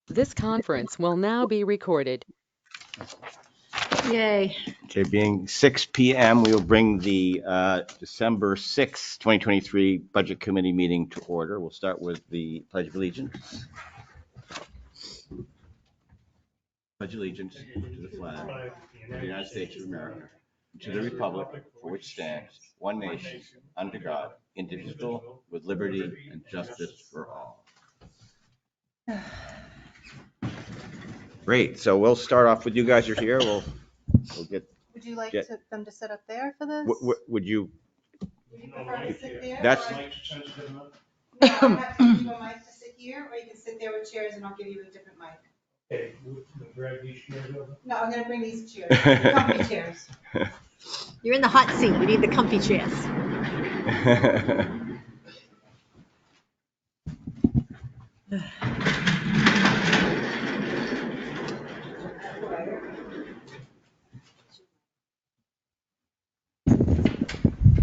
This conference will now be recorded. Yay. Okay, being 6 p.m., we will bring the December 6, 2023 Budget Committee meeting to order. We'll start with the Pledge of Allegiance. Pledge allegiance to the flag of the United States of America, and to the republic for which stands one nation, under God, indivisible, with liberty and justice for all. Great. So we'll start off with you guys are here. We'll get. Would you like Get- them to sit up there for this? Would you? Would you prefer to sit there? That's- or- No, I have to give you a mic to sit here, or you can sit there with chairs and I'll give you a different mic. Okay, we'll drag these chairs over. No, I'm gonna bring these chairs, comfy chairs. You're in the hot seat. We need the comfy chairs.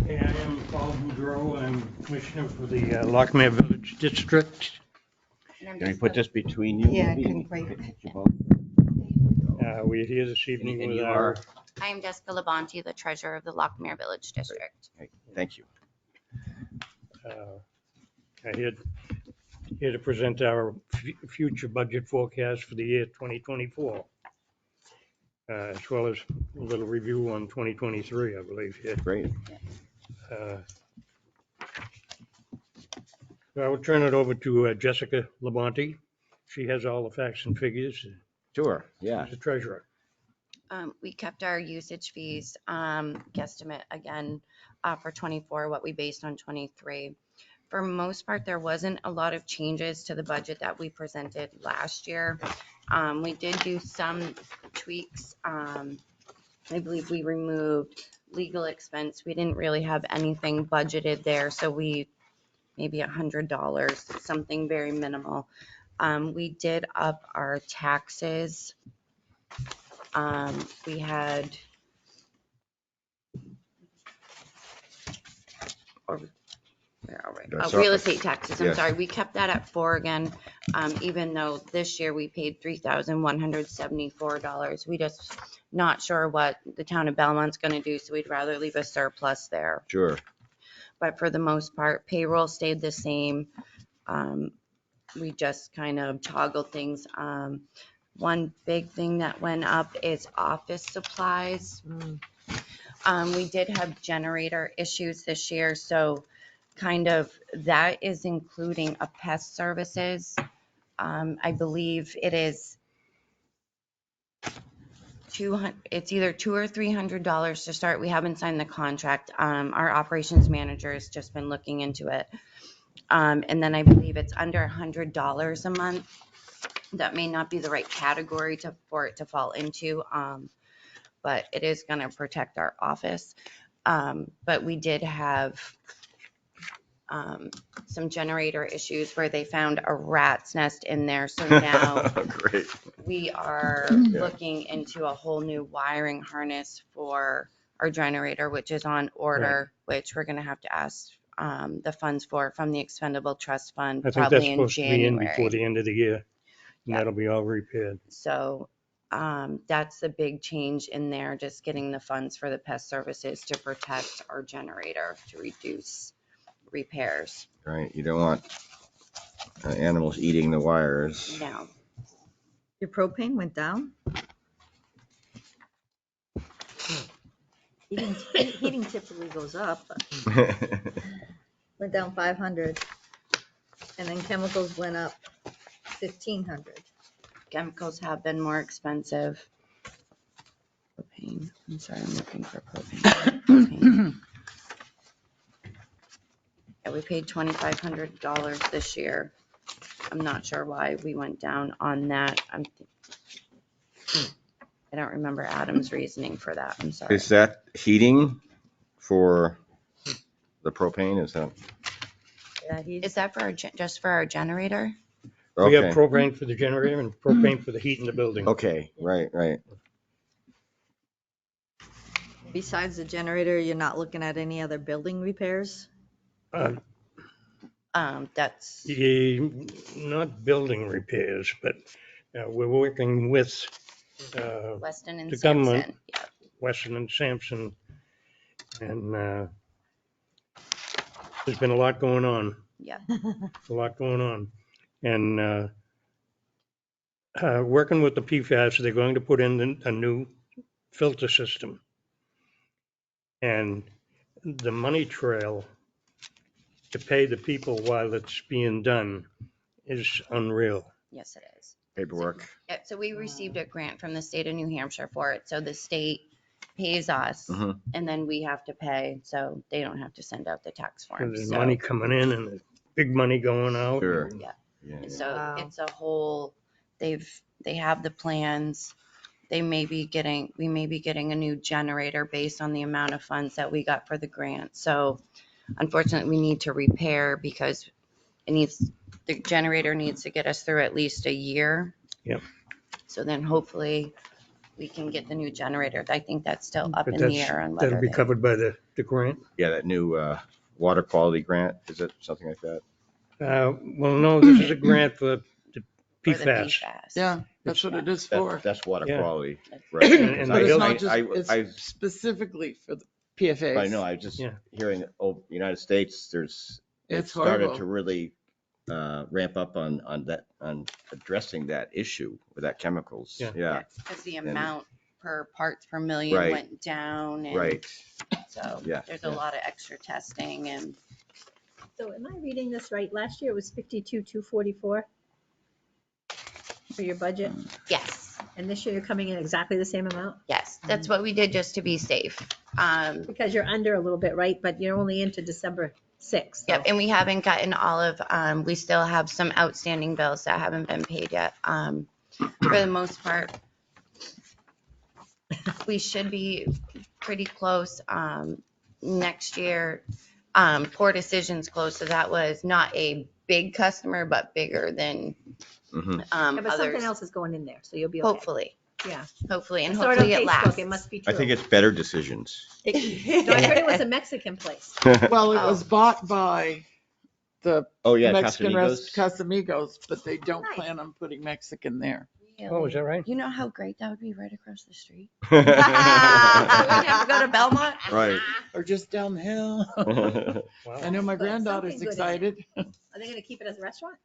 Hey, I am Paul Boudreau. I'm Commissioner for the Lockmere Village District. Can we put this between you? Yeah, maybe? couldn't quite. Hit you both. We're here this evening And with you our, are? I am Jessica Labonte, the treasurer of the Lockmere Village District. Okay, thank you. here to present our future budget forecast for the year 2024. As well as a little review on 2023, I believe, here. Great. So I will turn it over to Jessica Labonte. She has all the facts and figures. Sure, yeah. She's the treasurer. We kept our usage fees guesstimate again for 24, what we based on 23. For most part, there wasn't a lot of changes to the budget that we presented last year. We did do some tweaks. I believe we removed legal expense. We didn't really have anything budgeted there, so we maybe $100, something very minimal. We did up our taxes. We had real estate taxes. I'm Yes. sorry. We kept that at 4 again, even though this year we paid $3,174. We just not sure what the town of Belmont's going to do, so we'd rather leave a surplus there. Sure. But for the most part, payroll stayed the same. We just kind of toggled things. One big thing that went up is office supplies. We did have generator issues this year, so kind of that is including a pest services. I believe it is it's either $200 or $300 to start. We haven't signed the contract. Our operations manager has just been looking into it. And then I believe it's under $100 a month. That may not be the right category for it to fall into, but it is going to protect our office. But we did have some generator issues where they found a rat's nest in there. So now Great. we are looking into a whole new wiring harness for our generator, which is on order, which we're going to have to ask the funds from the expendable trust fund I think that's probably in supposed to be in January. before the end of the year. And Yeah. that'll be all repaired. So that's the big change in there, just getting the funds for the pest services to protect our generator to reduce repairs. Right, you don't want animals eating the wires. Now, Your propane went down? Heating typically goes up, but went down 500. And then chemicals went up 1,500. chemicals have been more expensive. Propane. I'm sorry, I'm looking for propane. Propane. Yeah, we paid $2,500 this year. I'm not sure why we went down on that. I don't remember Adam's reasoning for that. I'm sorry. Is that heating for the propane? Is that? Yeah, Is that for just for our generator? We have Okay. propane for the generator and propane for the heat in the building. Okay, right. Besides the generator, you're not looking at any other building repairs? That's Not building repairs, but we're working with Weston and the government. Sampson. Yeah. Weston and Sampson, and there's been a lot going on. Yeah. A lot going on. And working with the PFAS, they're going to put in a new filter system. And the money trail to pay the people while it's being done is unreal. Yes, it is. Paperwork. Yeah, so we received a grant from the state of New Hampshire for it. So the state pays us Mhm. and then we have to pay. So they don't have to send out the tax forms. There's So, money coming in and there's big money going out. Sure. Yeah. Yeah. so Wow. it's a whole, they have the plans. We may be getting a new generator based on the amount of funds that we got for the grant. So unfortunately, we need to repair because the generator needs to get us through at least a year. Yep. So then hopefully we can get the new generator. I think that's still up But in the air on that'll whether be they. covered by the grant. Yeah, that new water quality grant, is it something like that? Well, no, this is a grant for the for the PFAS. Yeah, that's what it is for. That's water Yeah. quality, That's- right? And Because But they it's go- not just, I it's specifically for the PFAS. But I know, I was just Yeah. hearing, United States, they've It's started horrible. to really ramp up on addressing that issue with that chemicals. Yeah. Yeah, Because the amount per parts per million Right. went down. And right. So Yeah, there's a yeah. lot of extra testing and So am I reading this right? Last year it was 52,244 for your budget, yes, and this year you're coming in exactly the same amount? yes, that's what we did just to be safe. Because you're under a little bit, right? But you're only into December 6th. Yep, and we haven't gotten all of, we still have some outstanding bills that haven't been paid yet. For the most part, we should be pretty close. Next year, Poor Decisions closed, so that was not a big customer, but bigger than Mhm. Yeah, but something others. else is going in there, so you'll be okay. Hopefully, Yeah. and I saw it on hopefully it Facebook. lasts. It must be I true. think it's better decisions. No, I heard it was a Mexican place. Well, it Oh. was bought by the Oh, yeah, Mexican Casamigos? Casamigos, but they don't Nice. plan on putting Mexican there. Oh, is that right? You know how great that would be right across the street? Right. We wouldn't have to go to Belmont. Or just down the hill. Wow. I know my But granddaughter's something good in it. excited. Are they gonna keep it as a restaurant?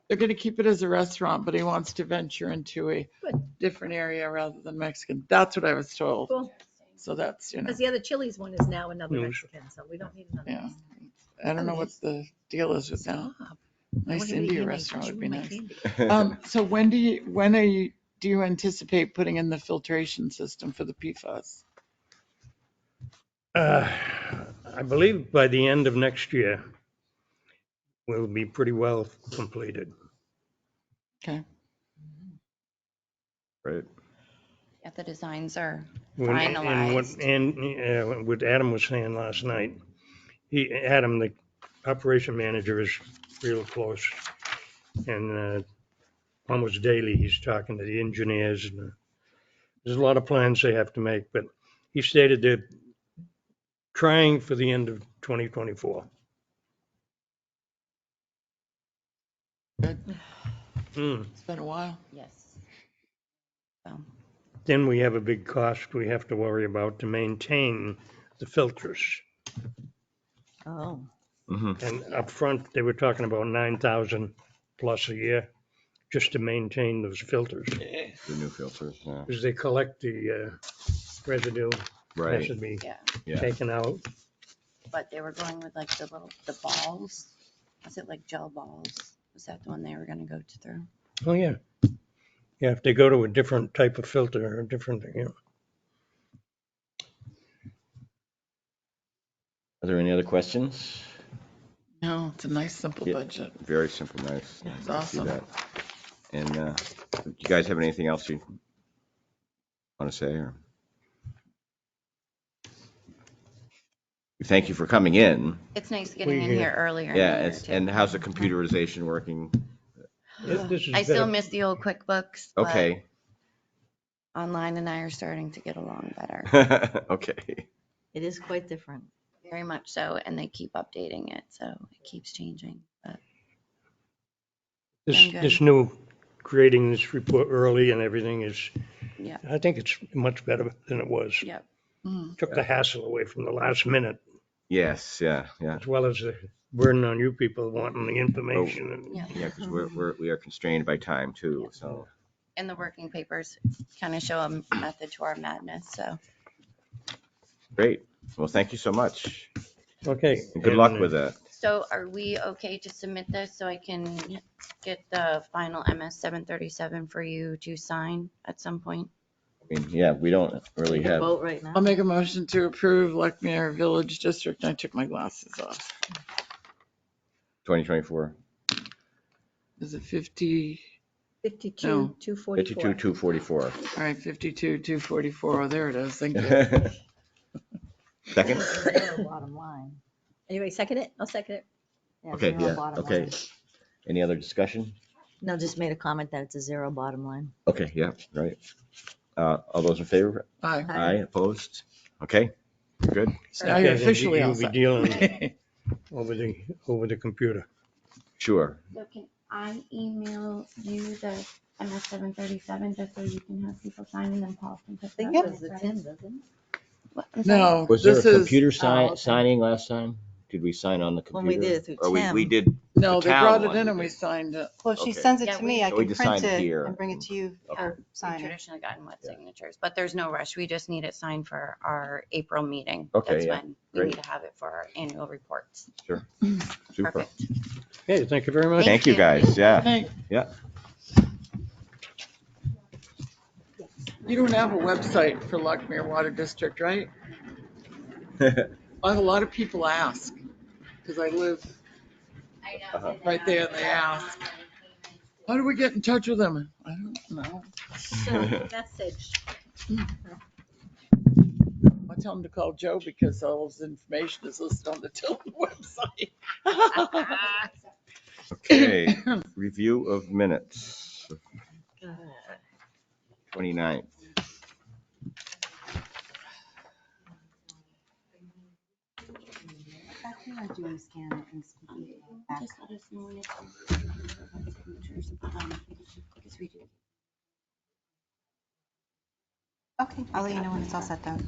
They're gonna keep it as a restaurant, but he wants to venture into a Good. different area rather than Mexican. That's what I was told. Cool. So that's, Because the other Chili's one is now another News. Mexican, so we don't need another. yeah. Mexican. I don't know what the deal is with that. Stop. I Nice wanna eat India candy. restaurant would be Chew my nice. candy. So do you anticipate putting in the filtration system for the PFAS? I believe by the end of next year, we'll be pretty well completed. Okay. Right. Yeah, the designs are And finalized. what Adam was saying last night, Adam, the operation manager, is real close. And almost daily, he's talking to the engineers. And there's a lot of plans they have to make, but he stated they're trying for the end of 2024. Good. Hmm. It's been a while. Yes. So, Then we have a big cost we have to worry about to maintain the filters. Oh. Mhm. And up front, they were talking about 9,000 plus a year just to maintain those filters. The new filters, yeah. Because they collect the residue, has Right, to be yeah, yeah. taken out. but they were going with like the balls. Was it like gel balls? Was that the one they were gonna go through? Oh, yeah. Yeah, if they go to a different type of filter or a different, Are there any other questions? No, it's a nice, simple Yeah. budget. Very simple, nice. It's Nice to see awesome. that. And do you guys have anything else you want to say? Or? Thank you for coming in. It's nice getting in We, here earlier. in Yeah, the year, it's, too. and how's the computerization working? This is I still better. miss the old QuickBooks. but Okay. Online and I are starting to get along better. Okay. It is quite different. Very much so, and they keep updating it, so it keeps changing. But This good. this new creating this report early and everything is, Yeah. I think it's much better than it was. Yeah. Mm. Took the hassle away from the last minute, Yes, yeah. as well as the burden on you people wanting the information. And Yeah. Yeah, because we are constrained by time too, so. And the working papers kind of show a method to our madness, so. Great. Well, thank you so much. Okay. And good luck and, with that. So are we okay to submit this so I can get the final MS 737 for you to sign at some point? I mean, yeah, we don't really You can have, vote right now. I'll make a motion to approve Luckmere Village District. I took my glasses off. 2024, Is it 50? 52, No. 244. 52-244. All right, 52, 244. Oh, there it is. Thank you. Second? Zero bottom line. Anyway, second it? I'll second it. Okay, zero yeah, bottom okay. line. Any other discussion? No, just made a comment that it's a zero bottom line. Okay, yeah, right. All those in favor? Aye. Aye, opposed? Okay, good. So now you're Okay, then officially all you'll be set. dealing over the computer. Sure. So can I email you the MS 737 just so you can have people sign and then Paul can put I think that it on was the Friday? 10, doesn't it? What? I'm sorry? No, Was there a this is, computer Oh, okay. signing last time? Did we sign on the computer? When we did it through Or we Tim. did, no, the they town brought it one in we and we did. signed it. Well, if she Okay. sends it Yeah, to me, I So we can just print sign it it here. and bring it to you Okay. for We've signing. traditionally gotten wet Yeah. signatures, but there's no rush. We just need it signed for our April meeting. Okay, That's yeah, when we great. need to have it for our annual reports. Super. Perfect. Okay, thank you very much. Thank you, guys, yeah. Hey, Yeah. you don't have a website for Luckmere Water District, right? I have a lot of people ask, because I live Uh-huh. right there and they ask, how do we get in touch with them? I don't know. Message. I tell them to call Joe because all his information is listed on the Tilton website. Okay, review of minutes, 29th. Back here, or do you want to scan it and speak it back? Just let us know when it's signatures. Because we do. Okay, I'll let you know when it's all set then.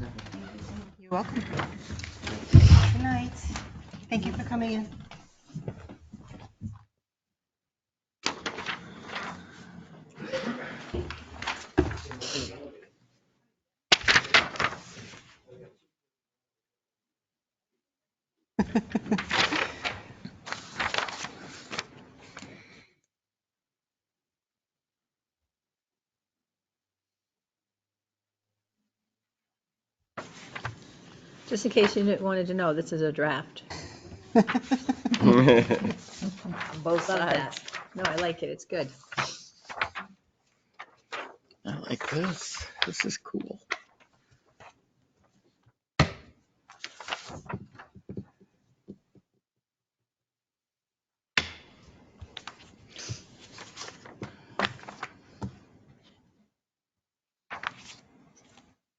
You're welcome. Good night. Thank you for coming in. Just in case you wanted to know, this is a draft. On both sides. No, I like it. It's good. I like this. This is cool.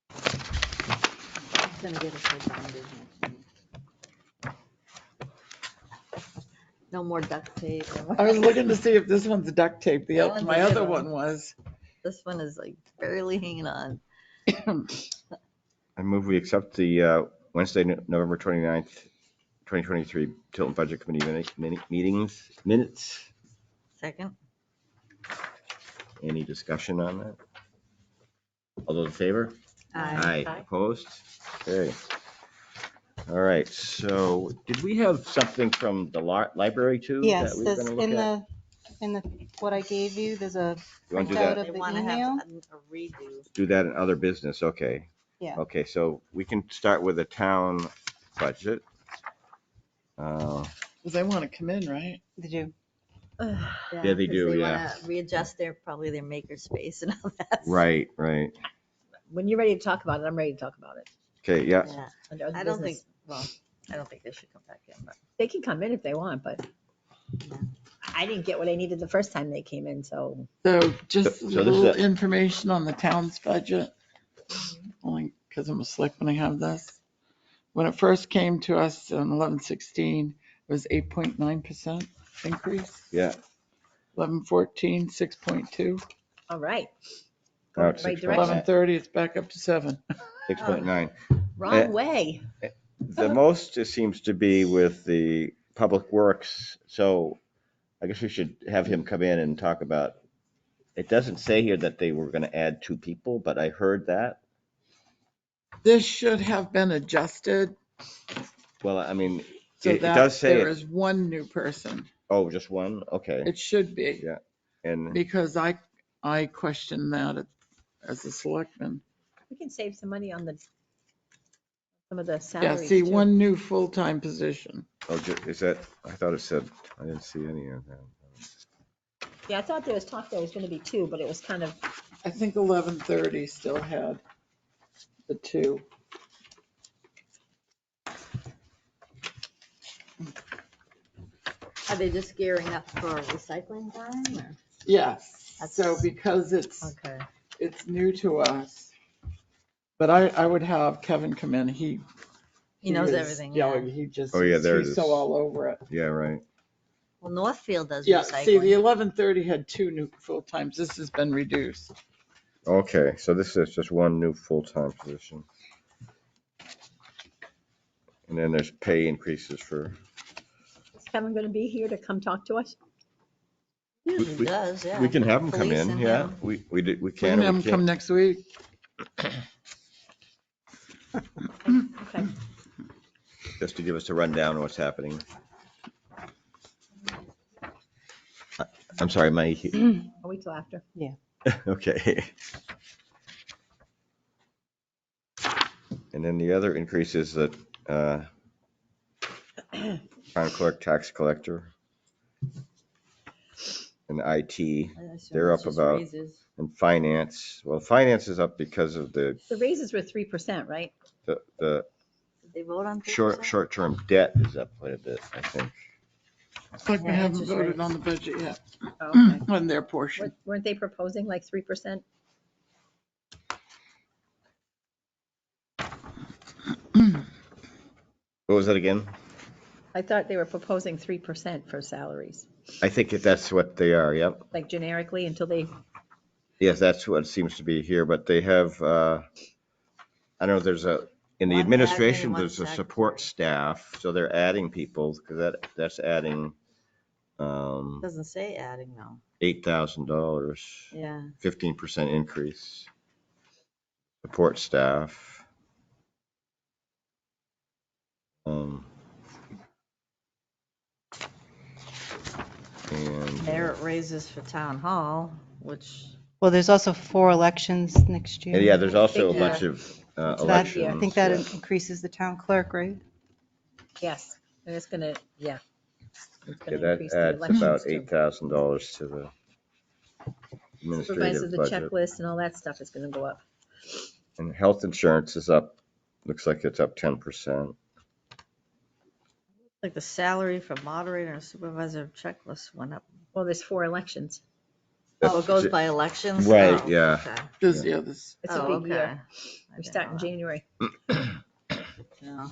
It's gonna get us so bonded next week. No more duct tape. I was looking to see if this one's duct tape. That one's My a other good one one. was. This one is like barely hanging on. I move we accept the Wednesday, November 29th, 2023 Tilton Budget Committee meetings, minutes. Second. Any discussion on that? All those in favor? Aye. Opposed? Okay. All right, so did we have something from the library too? Yes, that we were there's gonna look at? in the, what I gave you, there's a You want to do printout that? They of the wanna have email. a redo. Do that in other business, okay. Yeah. Okay, so we can start with the town budget. Because they want to come in, right? Did you? Yeah, they do, They yeah. wanna readjust probably their maker space and all that. Right. When you're ready to talk about it, I'm ready to talk about it. Okay, yeah. Yeah. Under other I don't business. think, well, I don't think they should come back in, but. They can come in if they want, but Yeah. I didn't get what I needed the first time they came in, so. So just So a this is little a- information on the town's budget. Only because I'm a selectman, I have this. When it first came to us in 11/16, it was 8.9% increase. Yeah. 11:14, 6.2. All right. Now Going it's in the right 6.9. direction. 11:30, it's back up to 7. 6.9. Wrong way. The most it seems to be with the Public Works, so I guess we should have him come in and talk about, it doesn't say here that they were gonna add 2 people, but I heard that. This should have been adjusted Well, I mean, so it that does say, there is one new person. oh, just one? Okay. It should be, Yeah. And, because I questioned that as a selectman. We can save some money on some of the Yeah, salaries see, too. one new full-time position. oh, is that, I thought it said, I didn't see any of that. Yeah, I thought there was talk there was going to be 2, but it was kind of, I think 11:30 still had the 2. Are they just gearing up for recycling time or? Yes, so That's- because Okay. it's new to us. But I would have Kevin come in, he knows is- everything, Yeah, yeah. he just, Oh, yeah, there it he's is. so all over it. Yeah, right. Well, Northfield does Yeah, see, the recycling. 11:30 had 2 new full-times, this has been reduced. Okay, so this is just one new full-time position. And then there's pay increases for, is Kevin going to be here to come talk to us? Usually does, yeah. we can have them come Police in, and yeah. him. We We can can or have we him come can't. next week. Okay. Just to give us a rundown of what's happening. I'm sorry, my, I'll wait till after. okay. And then the other increase is that, town clerk, tax collector, and IT, they're up about, and finance. Well, finance is up because of the The raises were 3%, right? the Did they vote on 3%? short-term debt is up quite a bit, I think. But we Yeah, haven't interest voted rates. on the budget yet, Oh, okay. on their portion. Weren't they proposing like 3%? What was that again? I thought they were proposing 3% for salaries, I think that's what they are, yep. like generically until they, Yes, that's what seems to be here, but they have, I don't know, there's in the One admin administration, and one there's a support secretary. staff, so they're adding people, because that's adding, Doesn't say adding though. $8,000, Yeah. 15% increase. Support staff. And Merit raises for town hall, which, Well, there's also 4 elections next year. and yeah, there's also a Yeah. bunch of That- elections. yeah, I think that yeah. increases the town clerk, right? yes, and it's gonna, yeah. It's Yeah, gonna that increase the adds about elections too. $8,000 to the Supervisor, administrative the budget. checklist and all that stuff is gonna go up. And health insurance is up, looks like it's up 10%. like the salary for moderator and supervisor checklist went up. Well, there's 4 elections. Oh, it goes by elections? Right, Oh, yeah. okay. There's the others. It's a Oh, big okay. year. We start in January. Yeah.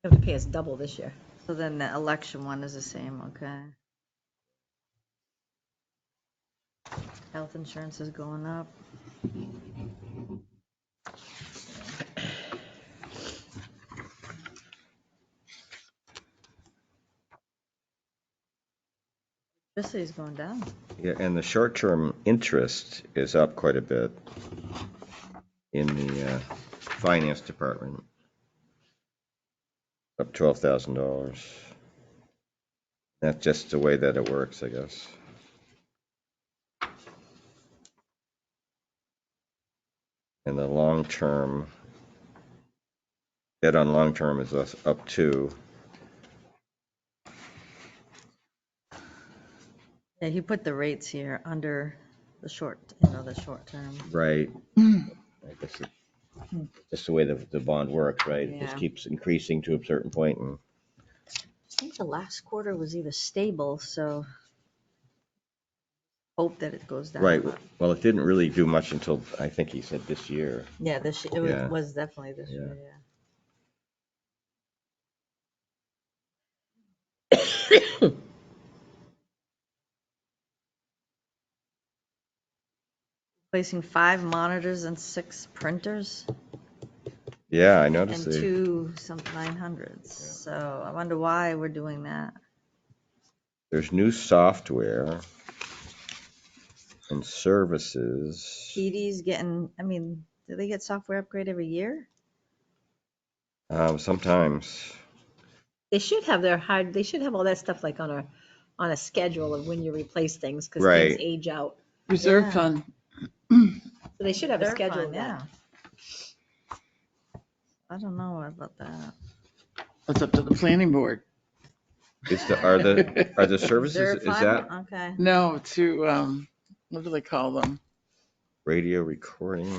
They have to pay us double this year. So then the election one is the same, okay. Health insurance is going up. This is going down. Yeah, and the short-term interest is up quite a bit in the finance department. Up $12,000. That's just the way that it works, I guess. And the long-term, debt on long-term is up too. Yeah, he put the rates here under the short, the short term. Right. I guess just the way the bond works, right? It just Yeah. keeps increasing to a certain point and. I think the last quarter was either stable, so hope that it goes down. Right, but- well, it didn't really do much until, I think he said this year. Yeah, it Yeah. was definitely this Yeah. year, yeah. Placing 5 monitors and 6 printers Yeah, I and noticed 2 some 900s. So I wonder why we're doing that. there's new software and services. PD's getting, I mean, do they get software upgrade every year? Sometimes. They should have they should have all that stuff like on a schedule of when you replace things, because Right. things age out. Reserve Yeah. fund. So they should have a They're schedule fine, of that. I don't know about that. That's up to the planning board. Are the services, Reserve is fund? that Okay. No, to, what do they call them? radio recording?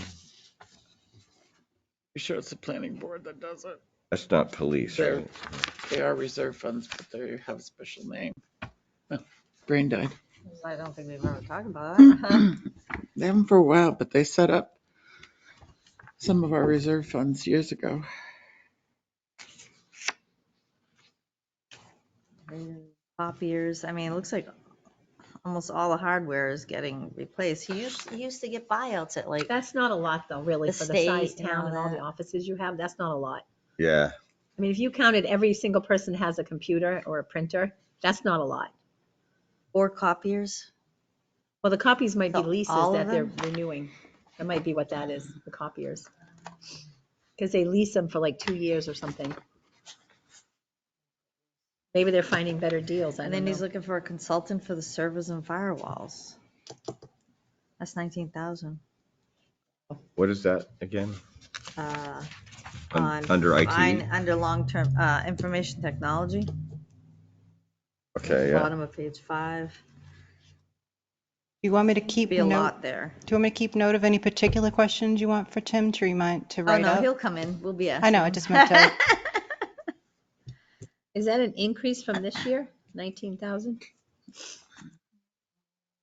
Pretty sure it's the planning board that does it. That's not police, They're- right? They are reserve funds, but they have a special name. Oh, brain died. I don't think we've ever talked about that. They haven't for a while, but they set up some of our reserve funds years ago. Copiers, I mean, it looks like almost all the hardware is getting replaced. He used to get buyouts at like, That's not a lot though, really, The for the size state and town all and all the that. offices you have. That's not a lot. Yeah. I mean, if you counted every single person has a computer or a printer, that's not a lot. 4 copiers. Well, the copies might be So leases all that of they're them? renewing. That might be what that is, the copiers. Because they lease them for like 2 years or something. Maybe they're finding better deals. I And don't then know. he's looking for a consultant for the servers and firewalls. That's 19,000. What is that again? Under IT? Under long-term, information technology. Okay, yeah. Bottom of page 5. You want me to keep Be a note? lot there. Do you want me to keep note of any particular questions you want for Tim to remind to Oh, write no, up? he'll come in. We'll be asking I know, I him. just meant to. Is that an increase from this year? 19,000?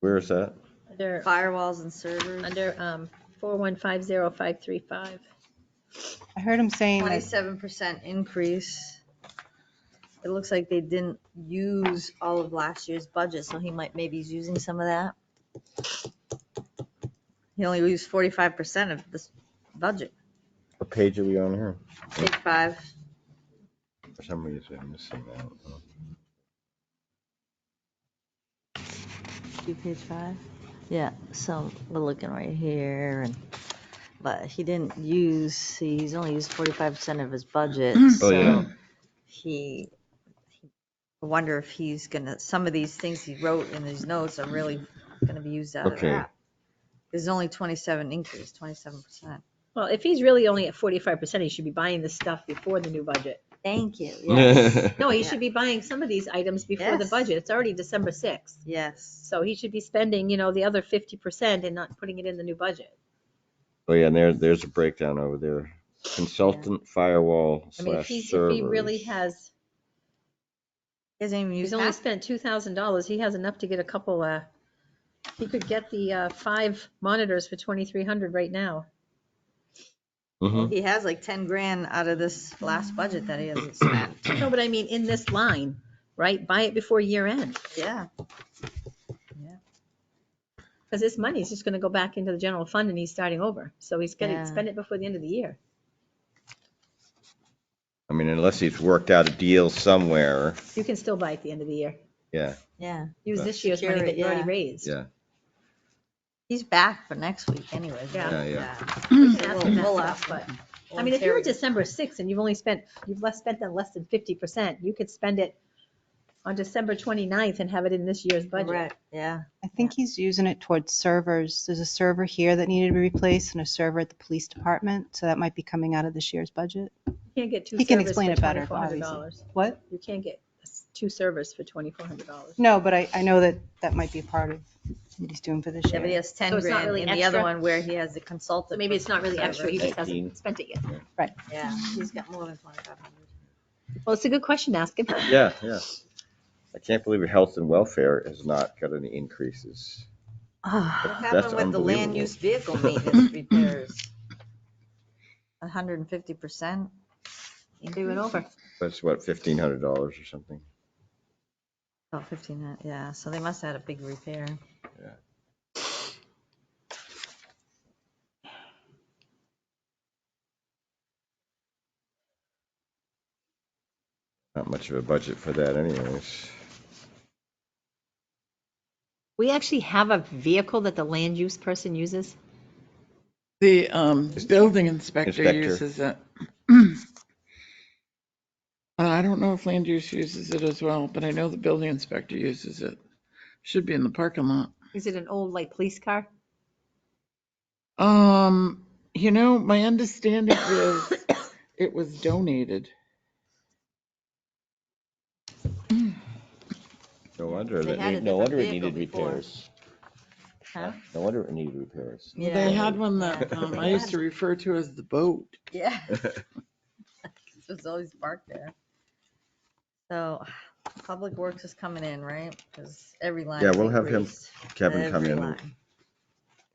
Where is that? Under Firewalls and servers. 4150535. I heard him saying that 27% increase. It looks like they didn't use all of last year's budget, so he might, maybe he's using some of that. He only used 45% of this budget. What page are we on here? Page 5. For some reason, I'm missing that. See page 5? Yeah, so we're looking right here, and but he didn't use, see, he's only used 45% of his budget, so yeah. I wonder if he's gonna, some of these things he wrote in his notes are really gonna be used out of Okay. that. There's only 27%. Well, if he's really only at 45%, he should be buying this stuff before the new budget. Thank you, yes. No, he Yeah. should be buying some of these items before the Yes. budget. It's already December 6th. Yes. So he should be spending, the other 50% and not putting it in the new budget. Oh, yeah, and there's a breakdown over there. Consultant firewall I mean, slash if servers. he really has, He hasn't even he's used only that. spent $2,000, he has enough to get a couple, he could get the 5 monitors for 2,300 right now. Mhm. He has like 10 grand out of this last budget that he hasn't spent. No, but I mean, in this line, right? Buy it before year end. Yeah. Because this money is just going to go back into the general fund and he's starting over. So he's going Yeah. to spend it before the end of the year. I mean, unless he's worked out a deal somewhere. You can still buy at the end of the year. Yeah, Yeah. Use But- this year's money Secure that it, you already yeah. raised. yeah. He's back for next week anyways. Yeah. right? Yeah. We can ask him that We'll stuff, ask him. but I mean, if you're December 6th and you've spent less than 50%, you could spend it on December 29th and have it in this year's budget. Correct, yeah. I think he's using it towards servers. There's a server here that needed to be replaced and a server at the police department, so that might be coming out of this year's budget. You can't get 2 He can servers explain for it better, $2,400. What? You can't get 2 servers for $2,400. No, but I know that might be a part of what he's doing for this Yeah, but he year. has 10 So it's not grand really in the other extra? one where he has the consultant. So maybe it's not really extra, he just 19. hasn't spent it yet. Yeah, he's got more than 2,500. Well, it's a good question to ask him. Yeah, yeah. I can't believe health and welfare has not got any increases. What That's happened with the land unbelievable. use vehicle maintenance repairs? 150%? They went over. That's what, $1,500 or something? About 15, yeah, so they must have had a big repair. Not much of a budget for that anyways. We actually have a vehicle that the land use person uses. The building inspector Inspector. uses it. I don't know if land use uses it as well, but I know the building inspector uses it. Should be in the parking lot. Is it an old like police car? My understanding is it was donated. No wonder They had a no wonder it different needed vehicle before. repairs. Huh? No wonder it needed repairs. They had one that Yeah. I used to refer to as the boat. Yeah. It's always parked there. So, Public Works is coming in, right? Because every line Yeah, is we'll have him, increased. Kevin, come Every in, line.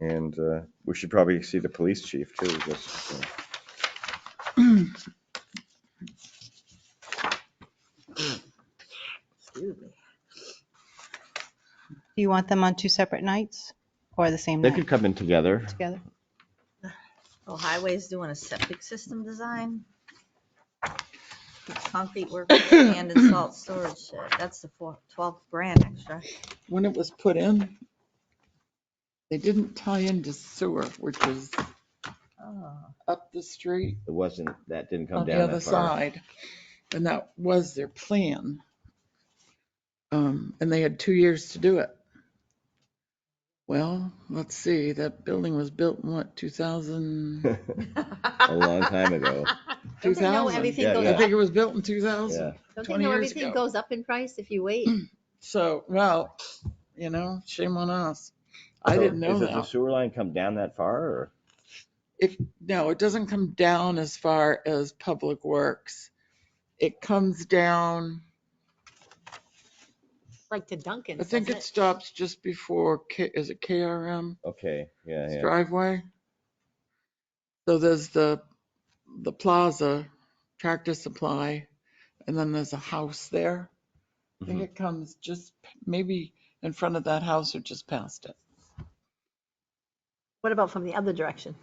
and we should probably see the police chief too. Just, Excuse me. Do you want them on 2 separate nights or the same they night could come in together. together? Oh, Highway's doing a septic system design. Concrete work, sand and salt storage shed. That's the 12 grand extra. When it was put in, they didn't tie into sewer, which is Oh. up the street That didn't come on down the other that far. side. And that was their plan. And they had 2 years to do it. Well, let's see, that building was built in what, 2000? A long time ago. Don't they know 2000? everything Yeah, goes I yeah. up? think it was built in 2000. Yeah. Don't they 20 know years everything ago. goes up in price if you wait? So, well, shame on us. I So didn't know Does the that. sewer line come down that far, or? No, it doesn't come down as far as Public Works. It comes down, Like to Duncan, I think doesn't it stops just before, is it KRM Okay, yeah. driveway? So there's the plaza, Tractor Supply, and then there's a house there. I think Mhm. it comes just maybe in front of that house or just past it. What about from the other direction?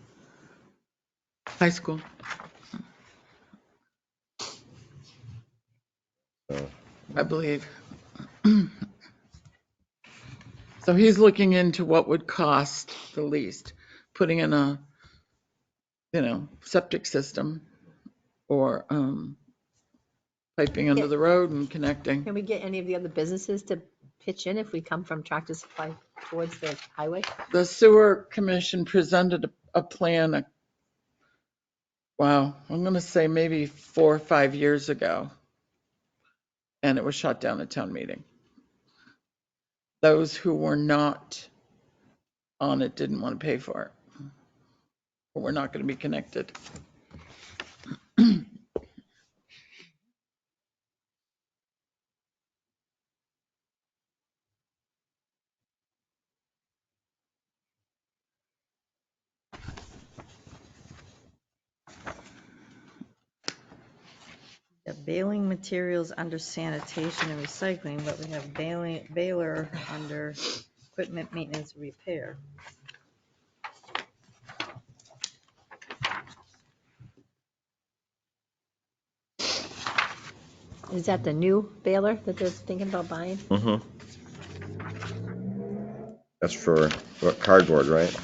High school. So, I believe. So he's looking into what would cost the least, putting in a, septic system or piping under the road and connecting. Can we get any of the other businesses to pitch in if we come from Tractor Supply towards the highway? The sewer commission presented a plan, I'm going to say maybe 4 or 5 years ago, and it was shot down at town meeting. Those who were not on it didn't want to pay for it, or were not going to be connected. The baling materials under sanitation and recycling, but we have baler under equipment maintenance and repair. Is that the new baler that they're thinking about buying? mhm. That's for what, cardboard, right?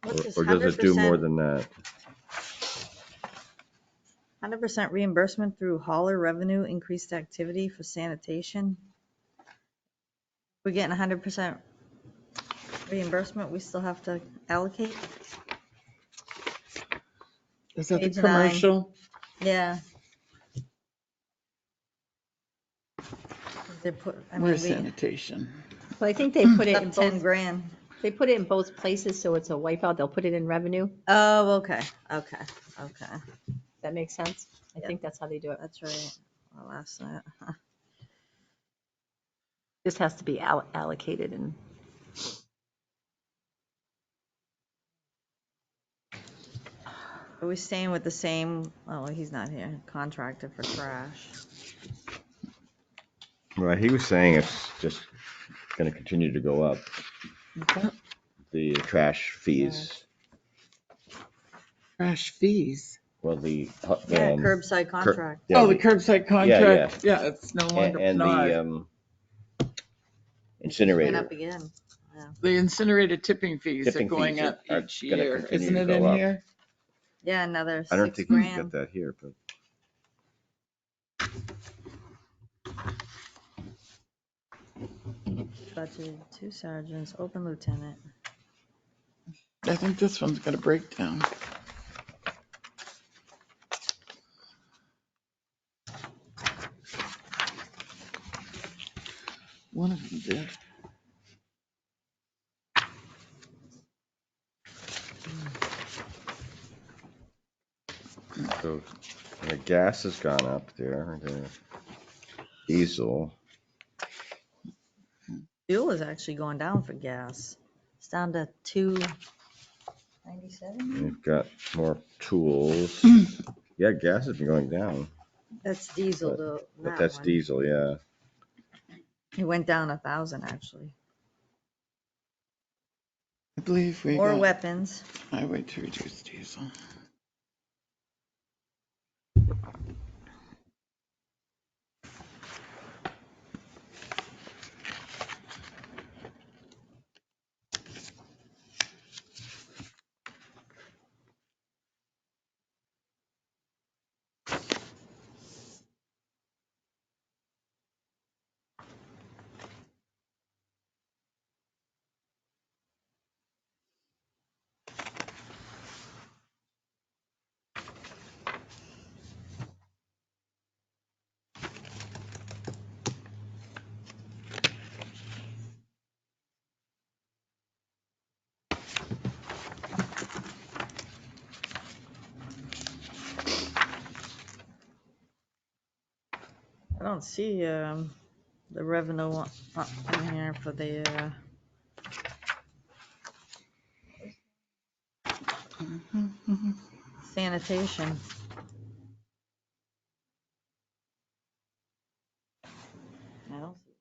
What's this, Or does it do more 100%? than that? 100% reimbursement through hauler revenue, increased activity for sanitation. We're getting 100% reimbursement, we still have to allocate? Is that the Page 9. commercial? Yeah. They put, Where's sanitation? Well, I think they put it in left 10 both, grand. they put it in both places, so it's a wipeout. They'll put it in revenue. Oh, okay. That makes sense. I Yep. think that's how they do it. That's right. I'll ask that. This has to be allocated and. Are we staying with the same, oh, he's not here, contractor for trash? Right, he was saying it's just gonna continue to go up, the trash fees. Trash fees. Well, the. Yeah, curbside contract. Yeah, Oh, the curbside contract. Yeah, it's no longer and PNOD. the Went incinerator. up again. The incinerator tipping fees are Tipping going fees up are each gonna year. continue Isn't to it go in up. here? Yeah, another I don't $6 think we've grand. got that here, but. Budgeted 2 sergeants, open lieutenant. I think this one's got a breakdown. One of them did. So the gas has gone up there, the diesel. Fuel is actually going down for gas. It's down to 2.97. We've got more tools. Yeah, gas has been going down, That's diesel But- though. but that that's one. diesel, yeah. It went down 1,000 actually. I believe we More got weapons. highway to reduce diesel. I don't see the revenue in here for the sanitation. I don't see.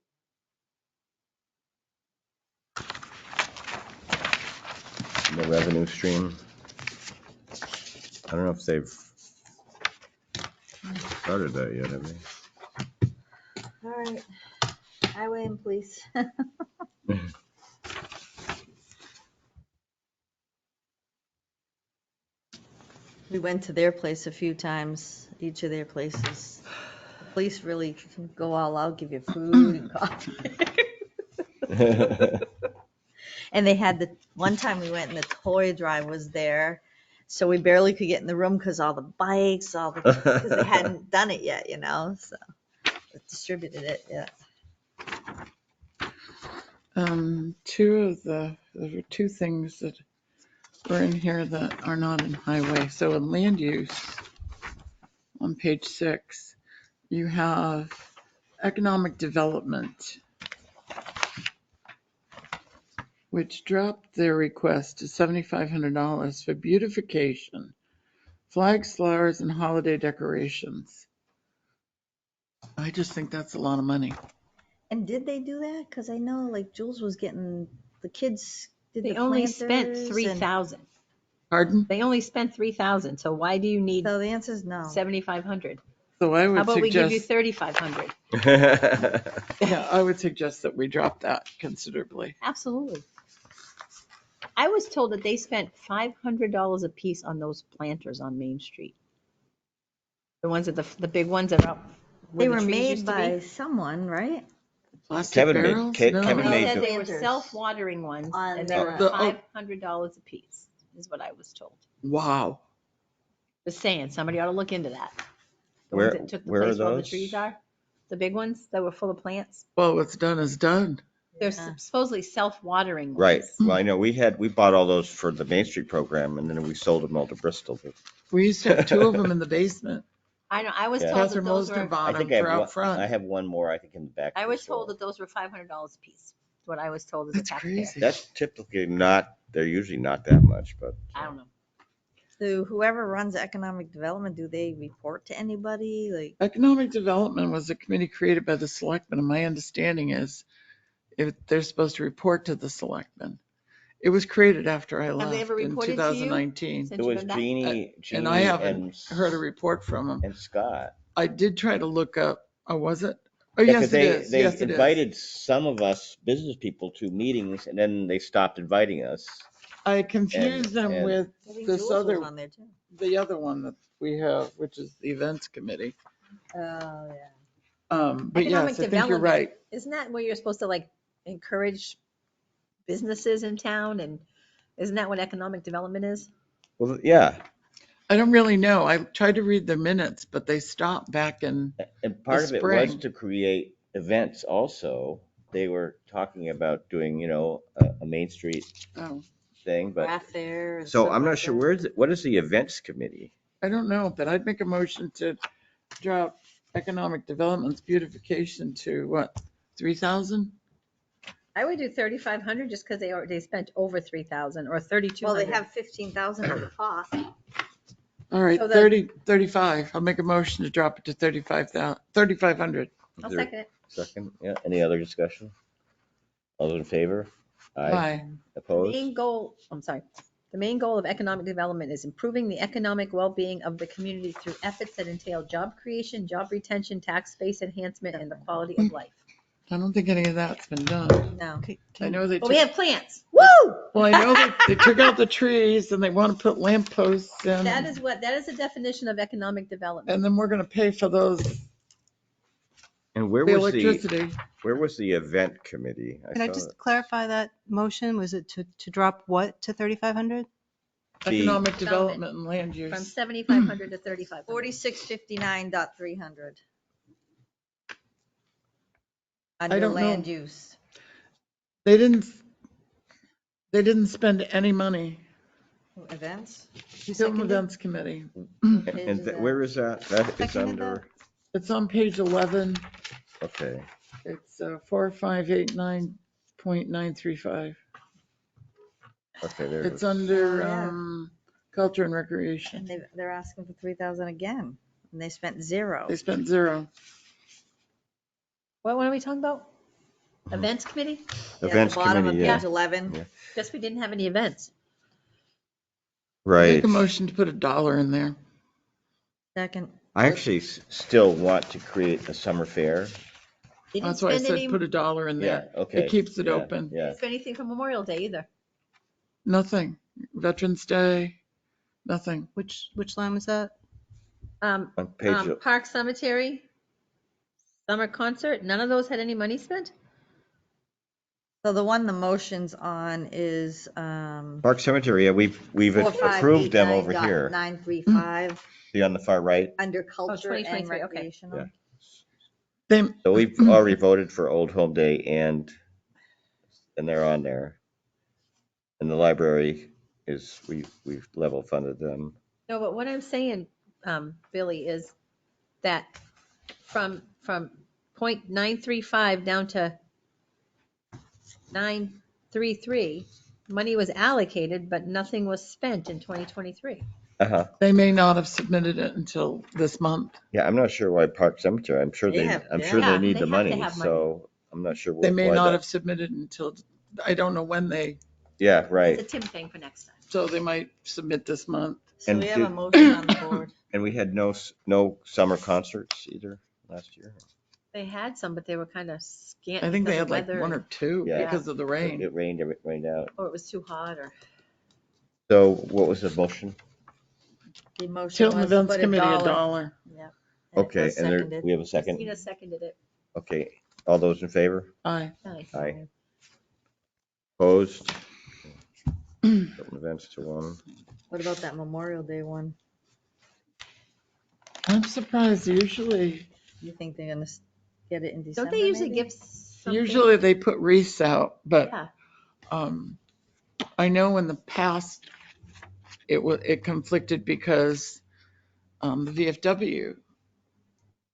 The revenue stream. I don't know if they've started that yet, have they? All right. Highway and police. We went to their place a few times, each of their places. The police really go all out, give you food and coffee. And they had one time we went and the toy drive was there. So we barely could get in the room because all the bikes, because they hadn't done it yet, so distributed it, yeah. There were two things that were in here that are not in highway. So in land use, on page 6, you have economic development, which dropped their request to $7,500 for beautification, flags, flowers, and holiday decorations. I just think that's a lot of money. And did they do that? Because I know like Jules was getting, the kids did They the only planters spent and- 3,000. Pardon? They only spent 3,000. So why do you need So the answer is no. 7,500? So I How would about we give you suggest, 3,500? yeah, I would suggest that we drop that considerably. Absolutely. I was told that they spent $500 a piece on those planters on Main Street. The ones that the big ones that are out They where the were trees made used to by be. someone, right? Plastic Kevin made- barrels? Ke- No. Kevin They made said the- they were Planters self-watering ones, on and they were the- $500 a piece, is what I was told. Wow. Just saying, somebody ought to look into that. The Where- ones that took the where are place where all the those? trees are, the big ones that were full of plants. Well, what's done is done. They're Yeah. supposedly self-watering ones. Right, well, I know, we bought all those for the Main Street program, and then we sold them all to Bristol. But We used to have 2 of them in the basement. I know, I was Yeah. told Catherine that those Mosner were, bought I them think I for have out front. I have one more, I think, in the back. I of the was told store. that those were $500 a piece. That's what I was told as a That's taxpayer. crazy. That's typically not, they're usually not that much, but. I don't know. So whoever runs economic development, do they report to anybody? Like, Economic development was a committee created by the selectmen, and my understanding is they're supposed to report to the selectmen. It was created after I Have they left ever in reported to you? 2019, Since It you've was been back? Jeannie and I haven't and, heard a report from them. and Scott. I did try to look up, oh, was it? Oh, Yeah, yes, 'cause it is. they Yes, it is. invited some of us business people to meetings and then they stopped inviting us. I confused them and- with I think this Jules was other, on there too. the other one that we have, which is the events committee. Oh, yeah. But Economic yes, I think you're development. right. Isn't that where you're supposed to like encourage businesses in town? And isn't that what economic development is? Well, yeah, I don't really know. I tried to read the minutes, but they stopped back in, and part of it was spring. to create events also. They were talking about doing, a Main Street oh, thing, but, Craft fair and so stuff I'm not like sure, that. what is the events committee? I don't know, but I'd make a motion to drop economic development's beautification to what, 3,000? I would do 3,500 just because they spent over 3,000 or 3,200. Well, they have 15,000 of the cost. All right, So 35. I'll make a motion to drop it to 3,500. I'll Is there a second it. Second, yeah, any other discussion? All those in favor? Aye. The Opposed? main goal, I'm sorry, the main goal of economic development is improving the economic well-being of the community through efforts that entail job creation, job retention, tax base enhancement, and the quality of life. I don't think any of that's been done. No. I know they But we took, have plants. Woo! well, I know they took out the trees and they want to put lamp posts in. That is the definition of economic development. And then we're going to pay for those, And where the was electricity. where was the event committee? Can I saw just it. clarify that motion? Was it to drop what to 3,500? The- Economic development and land From use. 7,500 to 3,500. 4659.300. I Under don't know. land use. They didn't spend any money. Events? Who Tilton seconded? Events Committee. And where is that? It's Seconded under, It's on page 11. okay. It's 4589.935. Okay, there it It's is. under Oh, yeah. culture and And recreation. they're asking for 3,000 again, and they spent zero. They spent zero. What are we talking about? Events committee? Yeah, Events at the bottom committee, of yeah. page 11. Yeah. Guess we didn't have any events. Right. Make a motion to put $1 in there. Second. I actually still want to create a summer fair. They didn't That's why I spend said any, put $1 in Yeah, there. okay. It keeps it Yeah, open. Yeah. didn't spend anything for Memorial Day either. Nothing. Veterans Day, nothing. Which line was that? On page, Park Cemetery, summer concert, none of those had any money spent? So the one the motion's on is, Park Cemetery, yeah, we've approved them over here. 935 See on the far right? under culture and 2023, okay. recreational. Yeah. They, So we've already voted for Old Home Day and they're on there. And the library is, we've level funded them. No, but what I'm saying, Billy, is that from .935 down to 933, money was allocated, but nothing was spent in 2023. Uh-huh. they may not have submitted it until this month. Yeah, I'm not sure why Park Cemetery, I'm sure They they, have- I'm yeah. sure Yeah, they need they the have to money, have money. so I'm not sure They may why not that- have submitted until, I don't know when they, Yeah, It's right. a Tim thing for next time. so they might submit this month. So And we have a did- motion on the board. And we had no summer concerts either last year. They had some, but they were kind of scant. I think they because had of like weather one or two Yeah. because of the rain. It rained out. or it was too hot, or So what was the motion? The motion Tilton was to Events put Committee, $1. $1. Yeah. Okay, and there, seconded. we have a second? Christina seconded it. Okay, all those in favor? Aye. Nice. Aye. Opposed? Tilton Events to one. What about that Memorial Day one? I'm surprised. Usually, You think they're gonna get it in December? Don't they usually maybe? give something? usually they put wreaths out, but Yeah. I know in the past it conflicted because the VFW,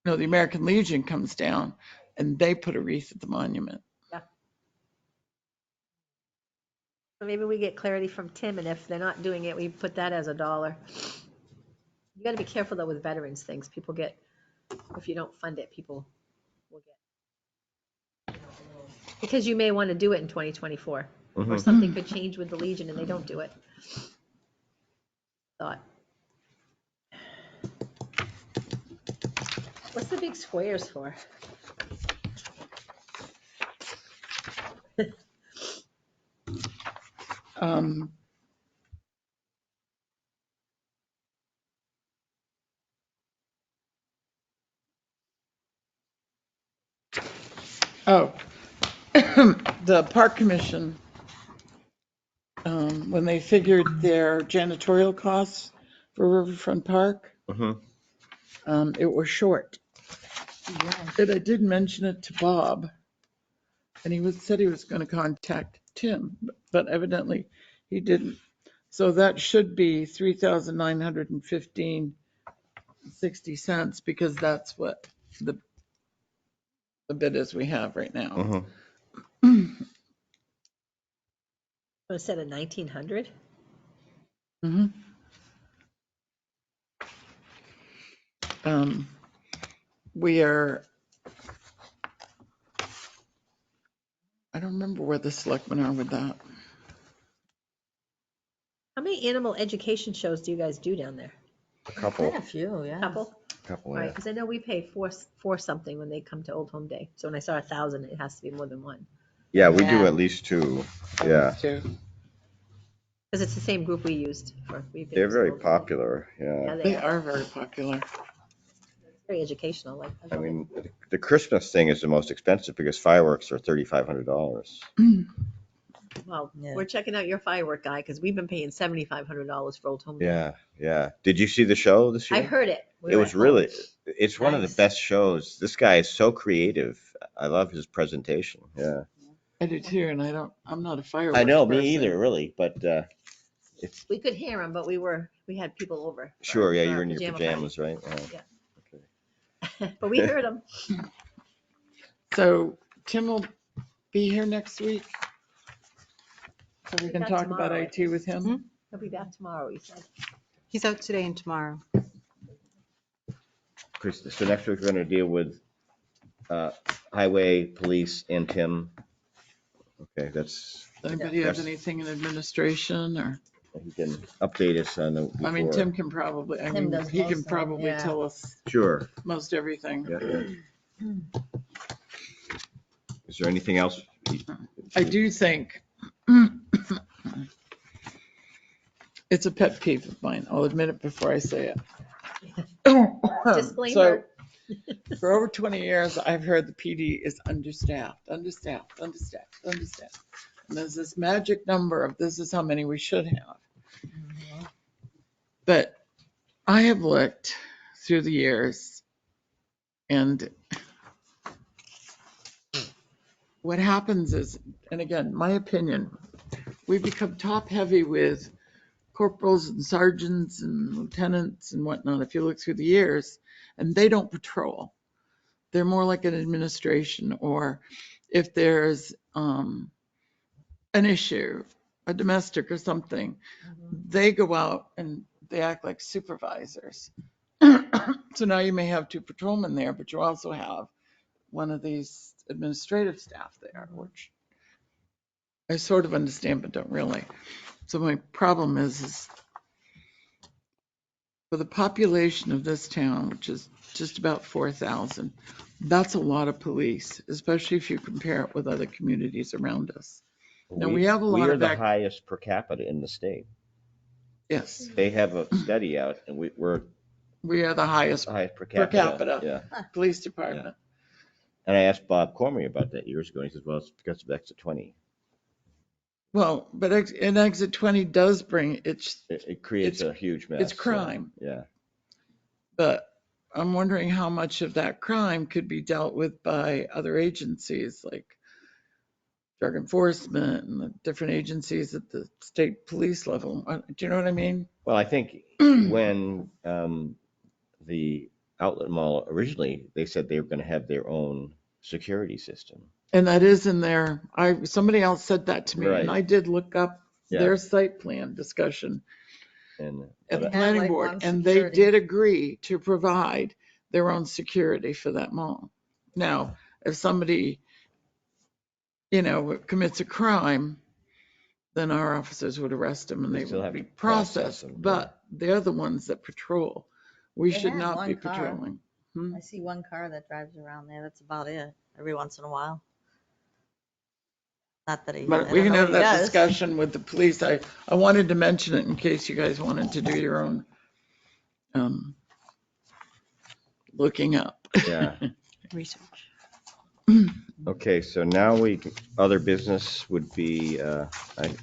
no, the American Legion comes down and they put a wreath at the monument. So maybe we get clarity from Tim, and if they're not doing it, we put that as $1. You gotta be careful though with veterans things. People get, if you don't fund it, people will get. Because you may want to do it in 2024, or Mhm. something could change with the Legion and they don't do it. Thought. What's the big squares for? Um, oh, the Park Commission, when they figured their janitorial costs for Riverfront Park, Mhm. it was short. And I did mention it to Bob, and said he was going to contact Tim, but evidently he didn't. So that should be $3,915.60 because that's what the bid is we have right now. Mhm. Instead of 1,900? Mhm. We are, I don't remember where the selectmen are with that. How many animal education shows do you guys do down there? A couple. Quite a few, yeah. Couple? Couple. Right, Yeah. because I know we pay for something when they come to Old Home Day. So when I saw 1,000, it has to be more than one. Yeah, we do Yeah. at least two. Yeah. Too. Because it's the same group we used for. We've been They're using very Old Home Day. popular. Yeah, Yeah. they They are. are very popular. Very educational. Like, I mean, the Christmas thing is the most expensive because fireworks are $3,500. well, Yeah. we're checking out your firework guy because we've been paying $7,500 for Old Home Day. Yeah. Yeah. Did you see the show this I year? heard it. We It were was at home. really, it's one of the Nice. best shows. This guy is so creative. I love his presentation. Yeah. I do too, and I'm not a fireworks I know, person. me either, really, but it's We could hear him, but we had people over. for sure. our- Yeah, for you're our in your pajama pajamas, right? Yeah. Okay. But we heard him. So Tim will be here next week. So we Be can back talk about tomorrow, I IT with him. He'll be back tomorrow, he said. He's out today and tomorrow. Chris, so next week we're going to deal with highway, police, and Tim. Okay, that's. Anybody have Yes. anything in administration or? He can update us on the. I mean, before. Tim can probably, Tim does he most can of it, probably yeah. tell us Sure. most everything. Yeah. Is there anything else? I do think it's a pet peeve of mine. I'll admit it before I say it. Disclaimer. So for over 20 years, I've heard the PD is understaffed. And there's this magic number of this is how many we should have. But I have looked through the years, and what happens is, and again, my opinion, we become top heavy with corporals and sergeants and lieutenants and whatnot. If you look through the years, and they don't patrol, they're more like an administration, or if there's an issue, a domestic or something, they go out and they act like supervisors. So now you may have two patrolmen there, but you also have one of these administrative staff there, which I sort of understand, but don't really. So my problem is for the population of this town, which is just about 4,000, that's a lot of police, especially if you compare it with other communities around us. Now, we have a lot We are of the highest per capita in the state. Yes, They have a study out, and we're we are the highest the highest per per capita. capita Yeah. police department. And I asked Bob Cormier about that years ago, and he says, well, it's because of exit 20. Well, but in exit 20 does bring, It creates a huge mess. it's crime. Yeah. But I'm wondering how much of that crime could be dealt with by other agencies like drug enforcement and the different agencies at the state police level. Do you know what I mean? Well, I think when the outlet mall originally, they said they were going to have their own security system. And that is in there. Somebody else said that to me, and Right. I did look up their site plan discussion And at the but, planning like board, one and they security. did agree to provide their own security for that mall. Now, if somebody, commits a crime, then our officers would arrest them and We they still would have be to process processed. them, yeah. But they're the ones that patrol. We They should have not be one car. patrolling. I see one car that drives around there. That's about it. Every once in a while. Not that But I we don't can know what have he that does. discussion with the police. I wanted to mention it in case you guys wanted to do your own looking up. yeah. Research. Okay, so now other business would be, I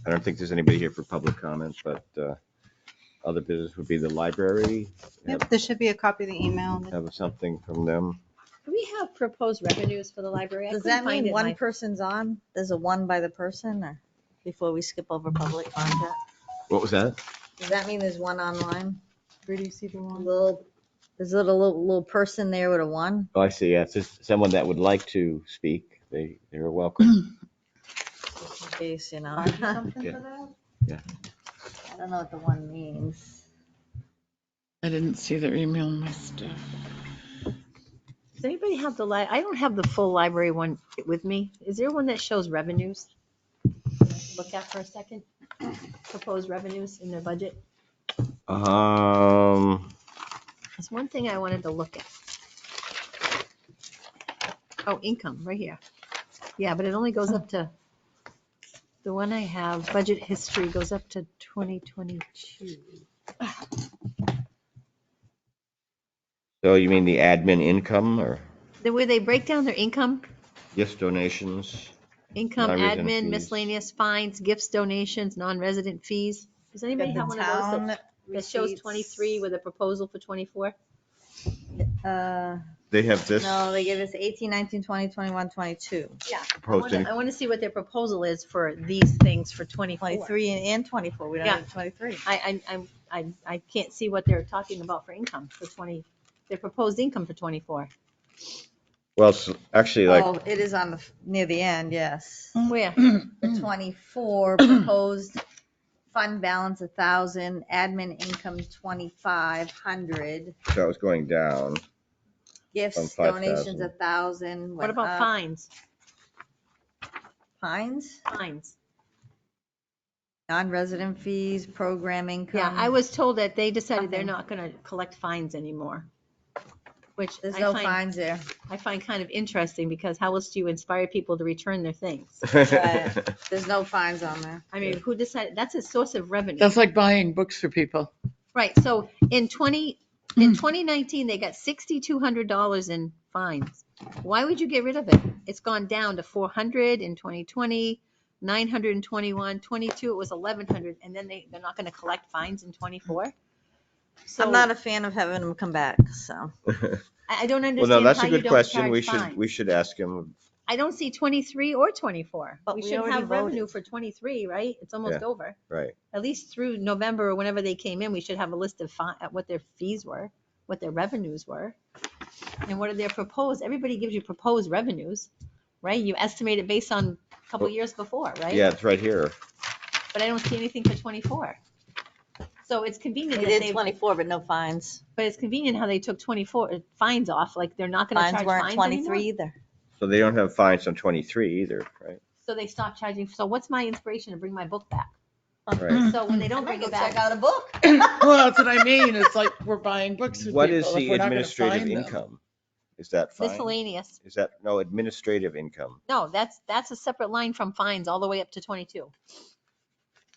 don't think there's anybody here for public comment, but other business would be the library. Yep, there should be a copy of the email. Have something from them. Do we have proposed revenues for the library? I Does couldn't that find mean it in one my- person's on? There's a one by the person, or before we skip over public content? What was that? Does that mean there's one online? Where do you see the one? There's a little person there with a one? Oh, I see. Yeah, it's just someone that would like to speak. They're welcome. Just in case, Something Yeah. for that? Yeah. I don't know what the one means. I didn't see their email in my stuff. Does anybody have I don't have the full library one with me. Is there one that shows revenues? Look at for a second. Proposed revenues in their budget. There's one thing I wanted to look at. Oh, income, right here. Yeah, but it only goes up to, the one I have, budget history goes up to 2022. So you mean the admin income or The way they break down their income, gifts, donations? income, Non-resident admin, fees. miscellaneous fines, gifts, donations, non-resident fees. Does anybody have one of those that shows 23 with a proposal for 24? They have this No, they gave us 18, 19, 20, 21, 22. Yeah. proposed I want to see what their proposal is for these things for 24. 23 and 24. We don't Yeah. have 23. I can't see what they're talking about for income for 20, their proposed income for 24. Well, actually, like, Oh, it is on near the end, yes. Where? The 24 proposed fund balance 1,000, admin income 2,500, so I was going down. gifts, From 5,000. donations 1,000. What about fines? Fines? Fines. Non-resident fees, program income. Yeah, I was told that they decided they're Nothing. not going to collect fines anymore. Which There's I no find, fines there. I find kind of interesting because how else do you inspire people to return their things? Right. There's no fines on there. I mean, who decided? That's a source of revenue. That's like buying books for people. Right, so in 2019, they got $6,200 in fines. Why would you get rid of it? It's gone down to 400 in 2020, 921, 22, it was 1,100, and then they're not gonna collect fines in 24? So I'm not a fan of having them come back, so. I don't Well, no, understand that's how a you good don't question. charge We fines. should ask him. I don't see 23 or 24. But We we should already have revenue voted. for 23, right? It's almost Yeah. over. Right. At least through November or whenever they came in, we should have a list of what their fees were, what their revenues were, and what are their proposed. Everybody gives you proposed revenues, right? You estimate it based on a couple years before, right? Yeah, it's right here. But I don't see anything for 24. So it's convenient They that did 24, but no fines. but it's convenient how they took 24 fines off. Like they're not going to Fines charge weren't fines 23 anymore. either. So they don't have fines on 23 either, right? So they stopped charging. So what's my inspiration to bring my book back? Right. So when they don't I might bring go it back, check out a book. Well, that's what I mean. It's like we're buying books for What people. is If the we're not gonna administrative find them. income? Is that fine? miscellaneous. Is that, no, administrative income? No, that's a separate line from fines all the way up to 22.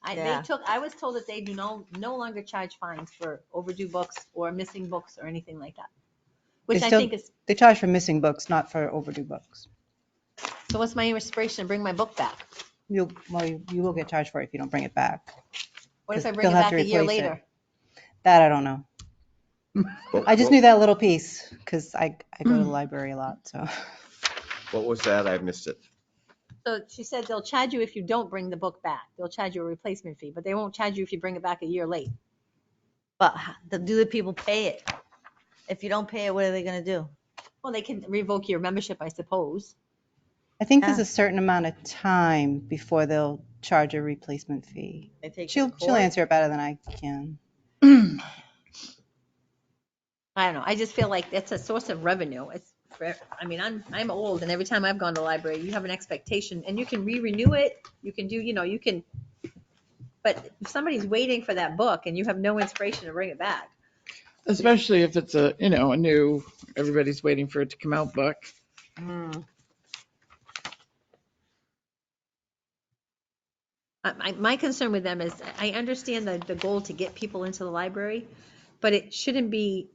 Yeah. I was told that they do no longer charge fines for overdue books or missing books or anything like that. Which They I still- think is, They charge for missing books, not for overdue books. so what's my inspiration to bring my book back? You will get charged for it if you don't bring it back. What if I They'll bring it have back to a year replace it. later? That I don't know. I just knew that little piece because I go to the library a lot, so. What was that? I missed it. So she said they'll charge you if you don't bring the book back. They'll charge you a replacement fee, but they won't charge you if you bring it back a year late. But do the people pay it? If you don't pay it, what are they going to do? Well, they can revoke your membership, I suppose. I think there's Yeah. a certain amount of time before they'll charge a replacement fee? They take She'll answer it better than I can. I don't know. I just feel like it's a source of revenue. I mean, I'm old, and every time I've gone to the library, you have an expectation, and you can re-renew it. You can do, you can. But if somebody's waiting for that book, and you have no inspiration to bring it back, Especially if it's a new, everybody's waiting for it to come out book. my concern with them is I understand the goal to get people into the library, but it shouldn't be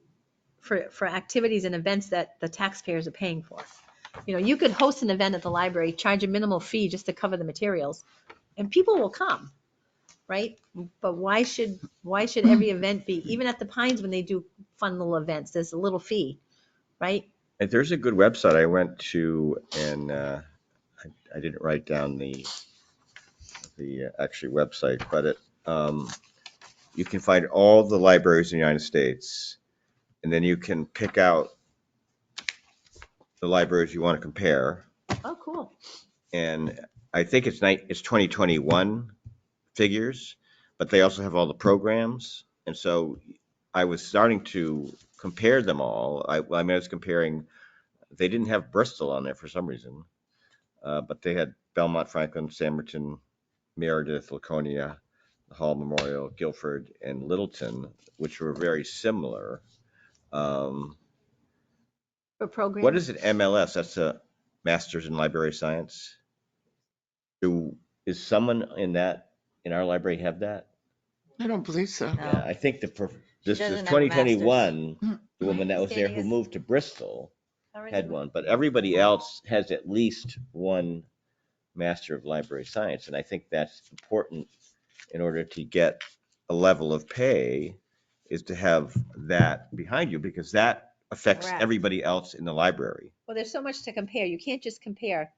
for activities and events that the taxpayers are paying for. You could host an event at the library, charge a minimal fee just to cover the materials, and people will come, right? But why should every event be, even at the Pines when they do fun little events, there's a little fee, right? And there's a good website I went to, and I didn't write down the actual website, but you can find all the libraries in the United States, and then you can pick out the libraries you want to compare. Oh, cool. And I think it's 2021 figures, but they also have all the programs. And so I was starting to compare them all. I was comparing, they didn't have Bristol on there for some reason, but they had Belmont, Franklin, Samerton, Meredith, Laconia, the Hall Memorial, Guilford, and Littleton, which were very similar. For programs. What is it, MLS? That's a Master's in Library Science. Is someone in our library have that? I don't believe so. No. Yeah, I think this is doesn't have 2021. The woman My that was there who understanding is- moved to Bristol Already had one, but everybody else has at least one Master of Library Science, and I think that's important in order to get a level of pay, is to have that behind you, because that affects Correct. everybody else in the library. Well, there's so much to compare. You can't just compare,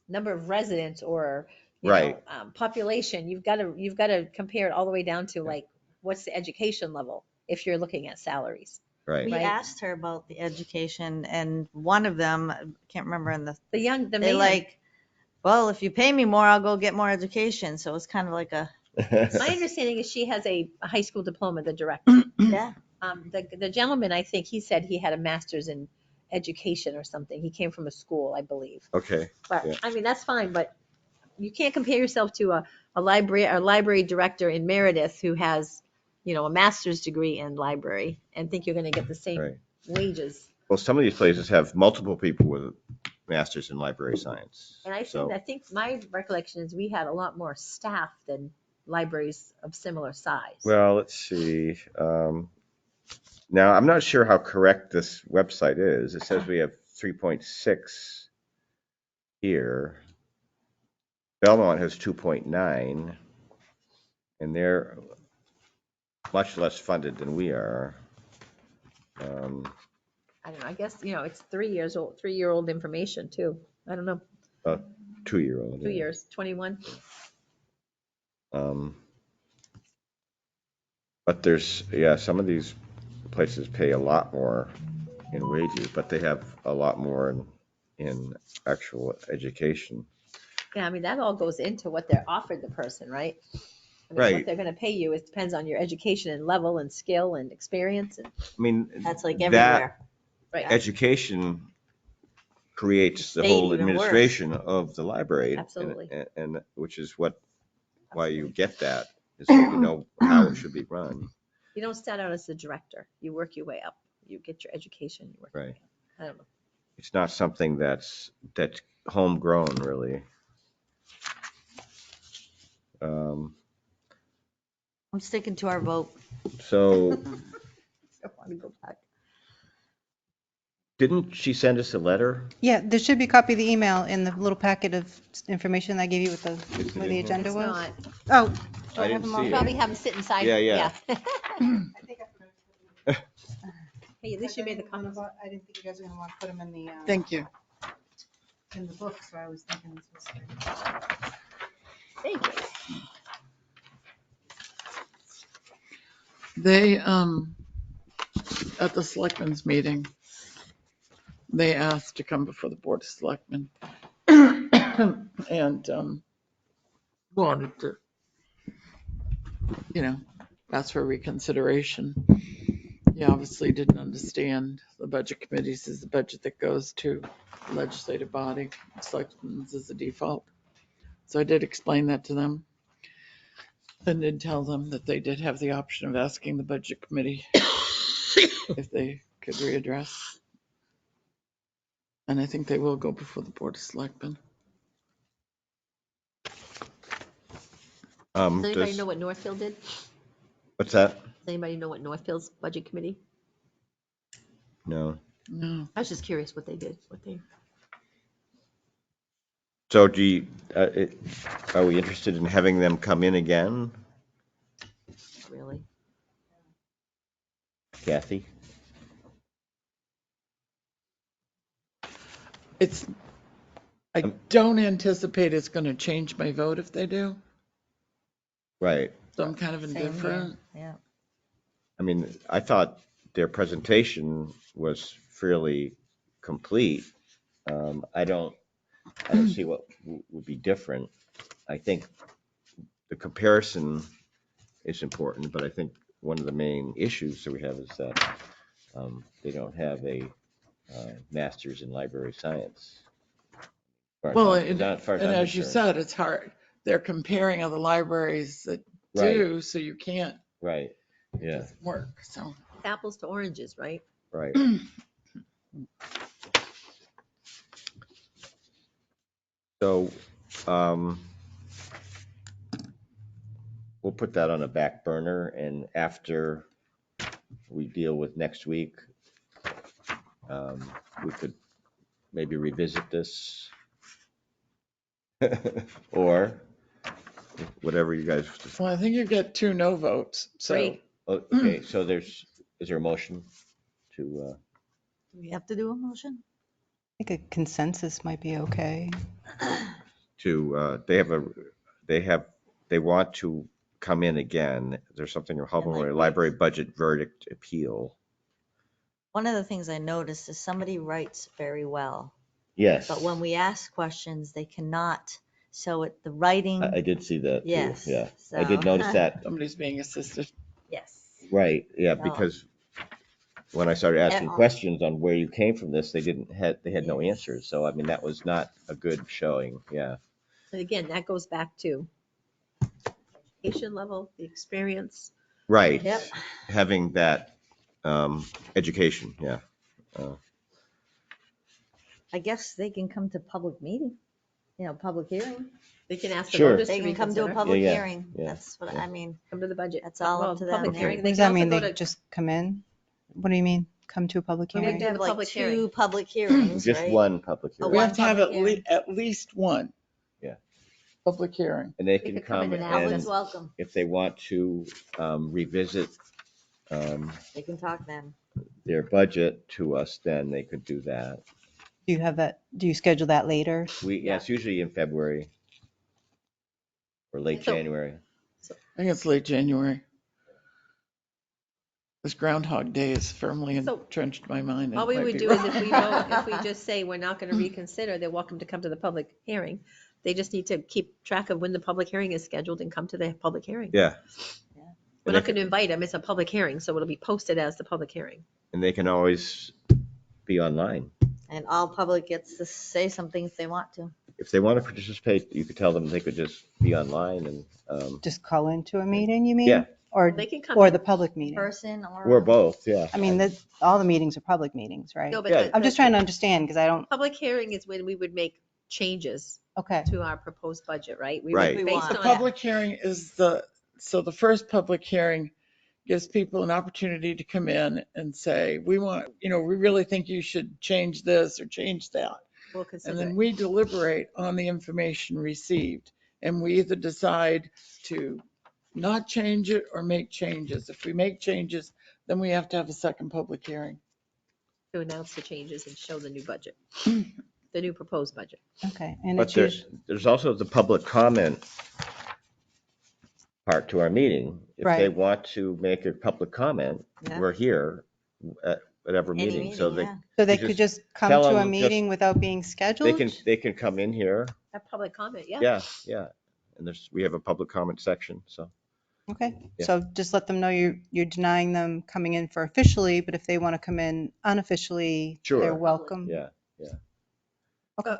number of residents or Right. Population. You've got to compare it all the way down to like what's the education level if you're looking at salaries. Right. We Right. asked her about the education, and one of them, I can't remember in the The they man. like, well, if you pay me more, I'll go get more education. So it's kind of like a My understanding is she has a high school diploma, the director. yeah. The gentleman, I think he said he had a master's in education or something. He came from a school, I believe. Okay. But Yeah. I mean, that's fine, but you can't compare yourself to a library director in Meredith who has, a master's degree in library and think you're going to get the same Right. wages. Well, some of these places have multiple people with Masters in Library Science. And I So, think my recollection is we had a lot more staff than libraries of similar size. well, let's see. Now, I'm not sure how correct this website is. It says we have 3.6 here. Belmont has 2.9, and they're much less funded than we are. I don't know. I guess, it's 3 years old, 3-year-old information too. I don't know. 2-year-old. 2 years, 21. But there's, some of these places pay a lot more in wages, but they have a lot more in actual education. Yeah, I mean, that all goes into what they're offered the person, right? I mean, Right. What they're going to pay you, it depends on your education and level and skill and experience. And I mean, That's like that everywhere. Right. education creates the State whole even worse. administration of the library. Absolutely. And which is why you get that, is so you know how it should be run. You don't start out as the director. You work your way up. You get your education. You work your way Right. up. I don't know. It's not something that's homegrown, really. I'm sticking to our vote. So I want to go back. didn't she send us a letter? Yeah, there should be a copy of the email in the little packet of information I gave you with Is it where in the here? agenda It's was. not. Oh, I didn't see You it. probably have them sit inside. Yeah. Hey, at least you made the comments. I didn't think you guys were gonna want to put them in the, Thank you. in the book, so I was thinking this was. Thank you. They, at the Selectmen's meeting, they asked to come before the Board of Selectmen. And wanted to, ask for reconsideration. He obviously didn't understand the budget committees is the budget that goes to the legislative body. Selectmen's is the default. So I did explain that to them. And did tell them that they did have the option of asking the budget committee if they could readdress. And I think they will go before the Board of Selectmen. Does anybody Does- know what Northfield did? What's that? Does anybody know what Northfield's budget committee? No. No. I was just curious what they did, So do you, are we interested in having them come in again, really. Kathy? I don't anticipate it's going to change my vote if they do. Right. So I'm kind of Same here. indifferent. Yeah. I mean, I thought their presentation was fairly complete. I don't see what would be different. I think the comparison is important, but I think one of the main issues that we have is that they don't have a master's in library science. Well, As far as and I'm as you concerned. said, it's hard. They're comparing other libraries that Right. do, so you can't Right, yeah, work. So Apples to oranges, right? right. So, we'll put that on a back burner, and after we deal with next week, we could maybe revisit this. Or whatever you guys. well, I think you get 2 no votes. So Great. Oh, okay, so is there a motion to, Do we have to do a motion? I think a consensus might be okay. they want to come in again. There's something, library budget verdict appeal. One of the things I noticed is somebody writes very well, Yes, but when we ask questions, they cannot. So the writing, I did see that too. Yes, Yeah, I did so- notice that. somebody's being assisted. yes. Right, yeah, No. because when I started asking Uh-uh. questions on where you came from this, they had no Yes. answers. So, I mean, that was not a good showing, yeah. And again, that goes back to education level, the experience. Right. Yep. Having that education, yeah. I guess they can come to public meeting, public hearing. They can ask the Sure. voters They to can come to a reconsider, public Yeah, hearing. yeah, That's what yeah. I mean. come to the budget. That's all up Well, to them. public Okay. hearing. What They does can that also mean? go They to- just come in? What do you mean, come to a public Well, We we hearing? have to have a like public 2 hearing. public hearings, Just right? one public Oh, hearing. We one have to have public at least one. Yeah. Public hearing. And they They can could come in come and out. and Always welcome. if they want to revisit They can talk then. their budget to us, then they could do that. Do you have that, do you schedule that later? Yeah, it's usually in February or late So- January. I think it's late January. This Groundhog Day is firmly So- entrenched in my mind. and All it we might would be do is wrong. if we just say we're not going to reconsider, they're welcome to come to the public hearing. They just need to keep track of when the public hearing is scheduled and come to the public hearing. Yeah. We're not going to invite them. It's a public hearing, so it'll be posted as the public hearing. And they can always be online. And all public gets to say something if they want to. If they want to participate, you could tell them they could just be online and, Just call into a meeting, you mean? Yeah. Or, They can come or in. the public meeting? Person or. or both, yeah. I mean, all the meetings are public meetings, right? No, but Yeah. I'm just trying to understand because I don't, Public hearing is when we would make changes okay. to our proposed budget, right? We would- Right. We Based want. The on, public hearing is so the first public hearing gives people an opportunity to come in and say, we really think you should change this or change that. we'll And consider then it. we deliberate on the information received. And we either decide to not change it or make changes. If we make changes, then we have to have a second public hearing. To announce the changes and show the new budget, the new proposed budget. Okay. And But it's usually, there's also the public comment part to our meeting. If they Right. want to make a public comment, Yeah. we're here at whatever Any meeting. So meeting, yeah. so they you could just just come tell to a them meeting without being scheduled? they can come in here Have public comment, yeah. Yeah, yeah. And we have a public comment section, so. Okay, Yeah. so just let them know you're denying them coming in for officially, but if they want to come in unofficially, Sure. they're welcome. Yeah.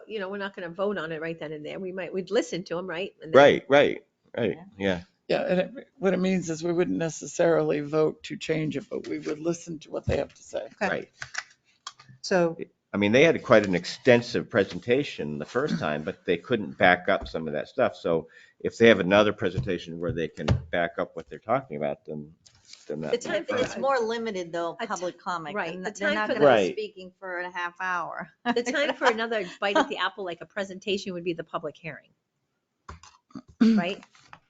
You know, we're not going to vote on it right then and there. We'd listen to them, right? And then- Right. Yeah. Yeah, and what it means is we wouldn't necessarily vote to change it, but we would listen to what they have to say. Okay. Right. So, I mean, they had quite an extensive presentation the first time, but they couldn't back up some of that stuff. So if they have another presentation where they can back up what they're talking about, then The that's time for It's more limited though, A public comment. right, and the They're time not for gonna the- be Right. speaking for a half hour. The time for another bite at the apple, like a presentation, would be the public hearing. Right?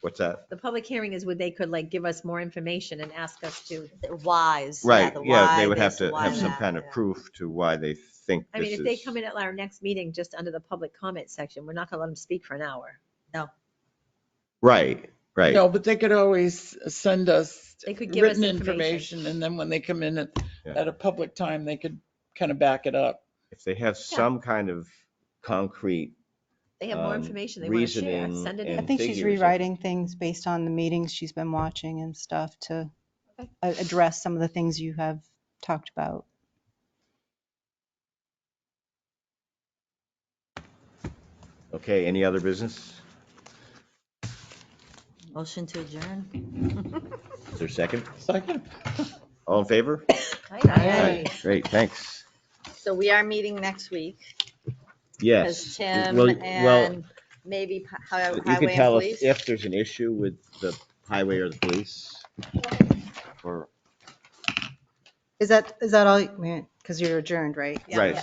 what's that? The public hearing is where they could like give us more information and ask us to, They're wise. Right. the Yeah, they why would have this, to why have some that, kind of yeah. proof to why they think I mean, this if they is. come in at our next meeting just under the public comment section, we're not going to let them speak for an hour. Right. No, but they could always send us They could give us written information. information, and then when they come in Yeah. at a public time, they could kind of back it up. If they have some kind of concrete They have more information they want to share. reasoning Send it and I in. think she's figures. rewriting things based on the meetings she's been watching and stuff to Okay. address some of the things you have talked about. Okay, any other business? Motion to adjourn. Is there a second? Second. All in favor? Aye. Great, thanks. So we are meeting next week. Yes. Because Tim Well, and maybe highway you can and tell us police. if there's an issue with the highway or the police. Or, Is that all? Because you're adjourned, right? Yeah. right.